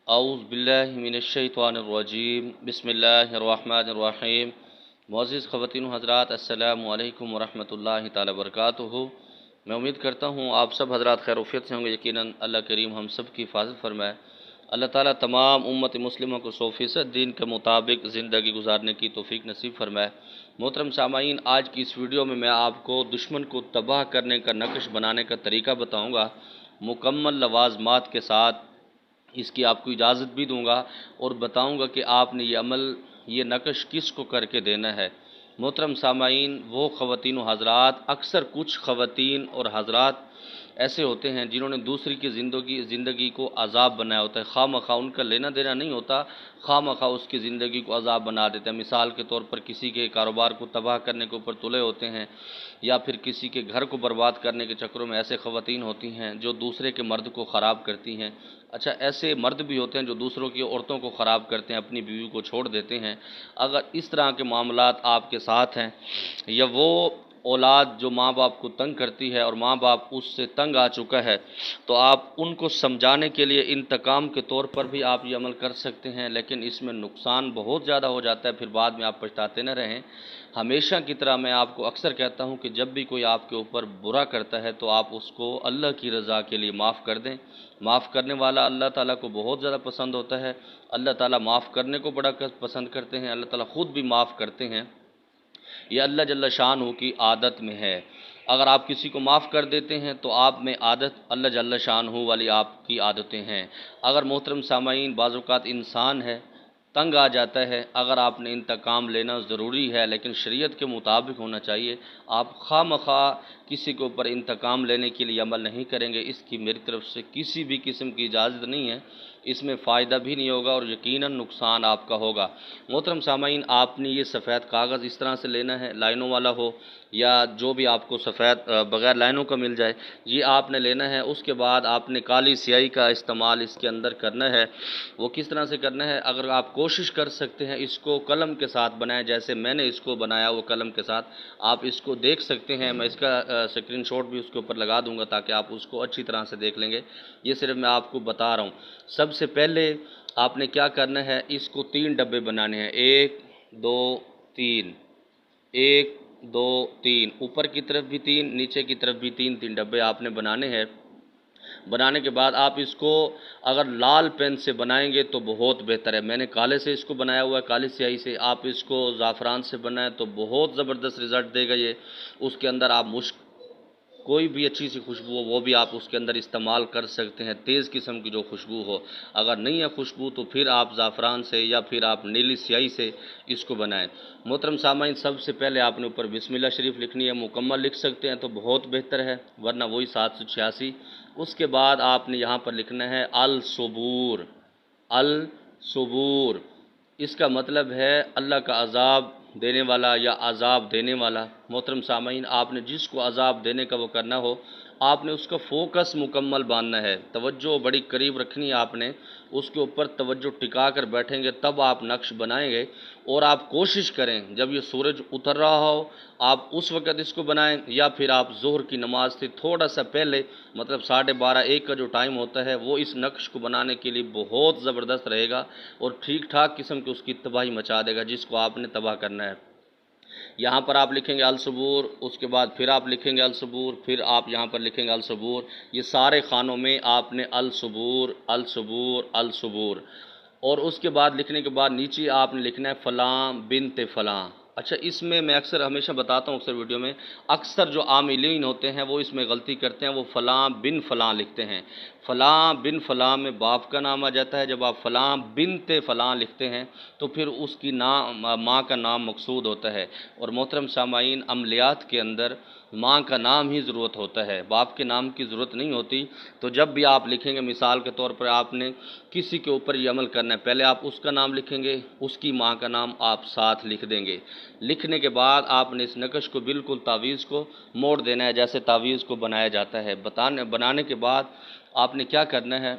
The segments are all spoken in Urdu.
اعوذ باللہ من الشیطان الرجیم بسم اللہ الرحمن الرحیم۔ معزز خواتین و حضرات، السلام علیکم ورحمۃ اللہ تعالی وبرکاتہ۔ میں امید کرتا ہوں آپ سب حضرات خیر و عافیت سے ہوں گے۔ یقیناً اللہ کریم ہم سب کی حفاظت فرمائے۔ اللہ تعالیٰ تمام امت مسلموں کو 100% دین کے مطابق زندگی گزارنے کی توفیق نصیب فرمائے۔ محترم سامعین، آج کی اس ویڈیو میں آپ کو دشمن کو تباہ کرنے کا نقش بنانے کا طریقہ بتاؤں گا، مکمل لوازمات کے ساتھ۔ اس کی آپ کو اجازت بھی دوں گا اور بتاؤں گا کہ آپ نے یہ عمل، یہ نقش کس کو کر کے دینا ہے۔ محترم سامعین، وہ خواتین و حضرات، اکثر کچھ خواتین اور حضرات ایسے ہوتے ہیں جنہوں نے دوسری کی زندگی کو عذاب بنایا ہوتا ہے۔ خواہ مخواہ ان کا لینا دینا نہیں ہوتا، خواہ مخواہ اس کی زندگی کو عذاب بنا دیتے ہیں۔ مثال کے طور پر کسی کے کاروبار کو تباہ کرنے کے اوپر تلے ہوتے ہیں، یا پھر کسی کے گھر کو برباد کرنے کے چکروں میں ایسے خواتین ہوتی ہیں جو دوسرے کے مرد کو خراب کرتی ہیں۔ اچھا، ایسے مرد بھی ہوتے ہیں جو دوسروں کی عورتوں کو خراب کرتے ہیں، اپنی بیوی کو چھوڑ دیتے ہیں۔ اگر اس طرح کے معاملات آپ کے ساتھ ہیں، یا وہ اولاد جو ماں باپ کو تنگ کرتی ہے اور ماں باپ اس سے تنگ آ چکا ہے، تو آپ ان کو سمجھانے کے لیے انتقام کے طور پر بھی آپ یہ عمل کر سکتے ہیں، لیکن اس میں نقصان بہت زیادہ ہو جاتا ہے، پھر بعد میں آپ پچھتاتے نہ رہیں۔ ہمیشہ کی طرح میں آپ کو اکثر کہتا ہوں کہ جب بھی کوئی آپ کے اوپر برا کرتا ہے تو آپ اس کو اللہ کی رضا کے لیے معاف کر دیں۔ معاف کرنے والا اللہ تعالیٰ کو بہت زیادہ پسند ہوتا ہے۔ اللہ تعالیٰ معاف کرنے کو بڑا پسند کرتے ہیں، اللہ تعالیٰ خود بھی معاف کرتے ہیں۔ یہ اللہ جل شانہ کی عادت میں ہے۔ اگر آپ کسی کو معاف کر دیتے ہیں تو آپ میں عادت اللہ جل شانہ والی آپ کی عادتیں ہیں۔ اگر محترم سامعین، بعض اوقات انسان ہے، تنگ آ جاتا ہے، اگر آپ نے انتقام لینا ضروری ہے لیکن شریعت کے مطابق ہونا چاہیے۔ آپ خواہ مخواہ کسی کے اوپر انتقام لینے کے لیے عمل نہیں کریں گے، اس کی میری طرف سے کسی بھی قسم کی اجازت نہیں ہے۔ اس میں فائدہ بھی نہیں ہوگا اور یقیناً نقصان آپ کا ہوگا۔ محترم سامعین، آپ نے یہ سفید کاغذ اس طرح سے لینا ہے، لائنوں والا ہو یا جو بھی آپ کو سفید بغیر لائنوں کا مل جائے، یہ آپ نے لینا ہے۔ اس کے بعد آپ نے کالی سیاہی کا استعمال اس کے اندر کرنا ہے۔ وہ کس طرح سے کرنا ہے؟ اگر آپ کوشش کر سکتے ہیں اس کو قلم کے ساتھ بنائیں، جیسے میں نے اس کو بنایا وہ قلم کے ساتھ، آپ اس کو دیکھ سکتے ہیں۔ میں اس کا اسکرین شاٹ بھی اس کے اوپر لگا دوں گا تاکہ آپ اس کو اچھی طرح سے دیکھ لیں گے۔ یہ صرف میں آپ کو بتا رہا ہوں۔ سب سے پہلے آپ نے کیا کرنا ہے، اس کو 3 ڈبے بنانے ہیں۔ 1 2 3، 1 2 3، اوپر کی طرف بھی 3، نیچے کی طرف بھی 3 ڈبے آپ نے بنانے ہیں۔ بنانے کے بعد آپ اس کو اگر لال پین سے بنائیں گے تو بہت بہتر ہے۔ میں نے کالے سے اس کو بنایا ہوا ہے، کالی سیاہی سے۔ آپ اس کو زعفران سے بنائیں تو بہت زبردست رزلٹ دے گا یہ۔ اس کے اندر آپ کوئی بھی اچھی سی خوشبو ہو وہ بھی آپ اس کے اندر استعمال کر سکتے ہیں، تیز قسم کی جو خوشبو ہو۔ اگر نہیں ہے خوشبو تو پھر آپ زعفران سے یا پھر آپ نیلی سیاہی سے اس کو بنائیں۔ محترم سامعین، سب سے پہلے آپ نے اوپر بسم اللہ شریف لکھنی ہے۔ مکمل لکھ سکتے ہیں تو بہت بہتر ہے، ورنہ وہی 786۔ اس کے بعد آپ نے یہاں پر لکھنا ہے الصبور۔ الصبور، اس کا مطلب ہے اللہ کا عذاب دینے والا یا عذاب دینے والا۔ محترم سامعین، آپ نے جس کو عذاب دینے کا وہ کرنا ہو، آپ نے اس کا فوکس مکمل باندھنا ہے، توجہ بڑی قریب رکھنی ہے۔ آپ نے اس کے اوپر توجہ ٹکا کر بیٹھیں گے تب آپ نقش بنائیں گے۔ اور آپ کوشش کریں جب یہ سورج اتر رہا ہو آپ اس وقت اس کو بنائیں، یا پھر آپ ظہر کی نماز سے تھوڑا سا پہلے، مطلب 12:30 1 کا جو ٹائم ہوتا ہے، وہ اس نقش کو بنانے کے لیے بہت زبردست رہے گا اور ٹھیک ٹھاک قسم کی اس کی تباہی مچا دے گا جس کو آپ نے تباہ کرنا ہے۔ یہاں پر آپ لکھیں گے الصبور، اس کے بعد پھر آپ لکھیں گے الصبور، پھر آپ یہاں پر لکھیں گے الصبور۔ یہ سارے خانوں میں آپ نے الصبور الصبور الصبور، اور اس کے بعد لکھنے کے بعد نیچے آپ نے لکھنا ہے فلاں بنت فلاں۔ اچھا، اس میں اکثر ہمیشہ بتاتا ہوں اکثر ویڈیو میں، اکثر جو عاملین ہوتے ہیں وہ اس میں غلطی کرتے ہیں، وہ فلاں بن فلاں لکھتے ہیں۔ فلاں بن فلاں میں باپ کا نام آ جاتا ہے۔ جب آپ فلاں بنت فلاں لکھتے ہیں تو پھر اس کی ماں کا نام مقصود ہوتا ہے۔ اور محترم سامعین، عملیات کے اندر ماں کا نام ہی ضرورت ہوتا ہے، باپ کے نام کی ضرورت نہیں ہوتی۔ تو جب بھی آپ لکھیں گے، مثال کے طور پر آپ نے کسی کے اوپر یہ عمل کرنا ہے، پہلے آپ اس کا نام لکھیں گے، اس کی ماں کا نام آپ ساتھ لکھ دیں گے۔ لکھنے کے بعد آپ نے اس نقش کو بالکل تعویذ کو موڑ دینا ہے جیسے تعویذ کو بنایا جاتا ہے۔ بنانے کے بعد آپ نے کیا کرنا ہے،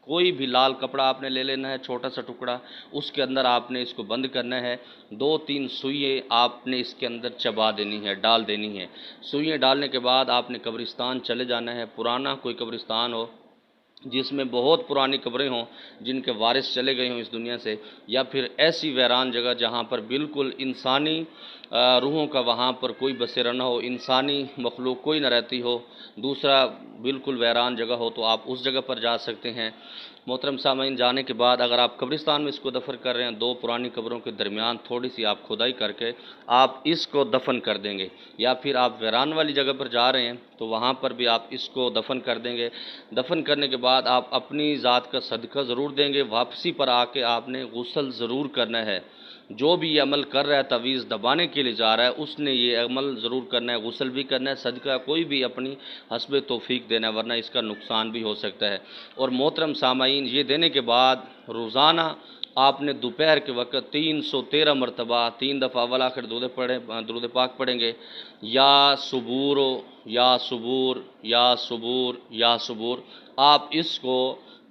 کوئی بھی لال کپڑا آپ نے لے لینا ہے، چھوٹا سا ٹکڑا، اس کے اندر آپ نے اس کو بند کرنا ہے۔ 2-3 سوئیں آپ نے اس کے اندر چبا دینی ہے، ڈال دینی ہے۔ سوئیں ڈالنے کے بعد آپ نے قبرستان چلے جانا ہے، پرانا کوئی قبرستان ہو جس میں بہت پرانی قبریں ہوں جن کے وارث چلے گئے ہوں اس دنیا سے، یا پھر ایسی ویران جگہ جہاں پر بالکل انسانی روحوں کا وہاں پر کوئی بسیرا نہ ہو، انسانی مخلوق کوئی نہ رہتی ہو، دوسرا بالکل ویران جگہ ہو، تو آپ اس جگہ پر جا سکتے ہیں۔ محترم سامعین، جانے کے بعد اگر آپ قبرستان میں اس کو دفن کر رہے ہیں، دو پرانی قبروں کے درمیان تھوڑی سی آپ کھدائی کر کے آپ اس کو دفن کر دیں گے، یا پھر آپ ویران والی جگہ پر جا رہے ہیں تو وہاں پر بھی آپ اس کو دفن کر دیں گے۔ دفن کرنے کے بعد آپ اپنی ذات کا صدقہ ضرور دیں گے، واپسی پر آ کے آپ نے غسل ضرور کرنا ہے۔ جو بھی یہ عمل کر رہا ہے، تعویذ دبانے کے لیے جا رہا ہے، اس نے یہ عمل ضرور کرنا ہے، غسل بھی کرنا ہے، صدقہ کوئی بھی اپنی حسب توفیق دینا ہے، ورنہ اس کا نقصان بھی ہو سکتا ہے۔ اور محترم سامعین، یہ دینے کے بعد روزانہ آپ نے دوپہر کے وقت 313 مرتبہ 3 دفعہ اول آخر درود پاک پڑھیں گے، یا صبور یا صبور یا صبور یا صبور۔ آپ اس کو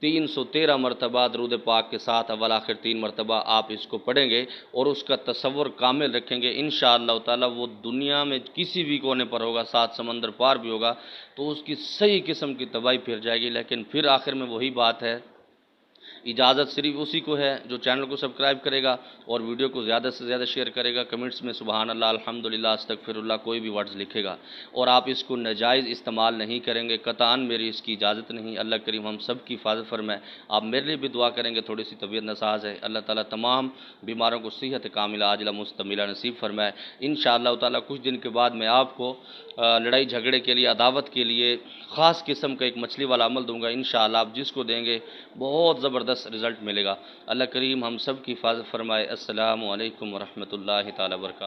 313 مرتبہ درود پاک کے ساتھ اول آخر 3 مرتبہ آپ اس کو پڑھیں گے، اور اس کا تصور کامل رکھیں گے، انشاءاللہ تعالی وہ دنیا میں کسی بھی کونے پر ہوگا، 7 سمندر پار بھی ہوگا، تو اس کی صحیح قسم کی تباہی پھر جائے گی۔ لیکن پھر آخر میں وہی بات ہے، اجازت صرف اسی کو ہے جو چینل کو سبسکرائب کرے گا اور ویڈیو کو زیادہ سے زیادہ شیئر کرے گا، کمنٹس میں سبحان اللہ، الحمدللہ، استغفر اللہ کوئی بھی ورڈز لکھے گا، اور آپ اس کو ناجائز استعمال نہیں کریں گے، قطعاً میری اس کی اجازت نہیں۔ اللہ کریم ہم سب کی حفاظت فرمائے۔ آپ میرے لیے بھی دعا کریں گے، تھوڑی سی طبیعت ناساز ہے، اللہ تعالیٰ تمام بیماروں کو صحت کاملہ عاجلہ مستملہ نصیب فرمائے۔ انشاءاللہ تعالیٰ کچھ دن کے بعد میں آپ کو لڑائی جھگڑے کے لیے، عداوت کے لیے خاص قسم کا ایک مچھلی والا عمل دوں گا، انشاءاللہ آپ جس کو دیں گے بہت زبردست رزلٹ ملے گا۔ اللہ کریم ہم سب کی حفاظت فرمائے۔ السلام علیکم ورحمۃ اللہ تعالیٰ وبرکاتہ۔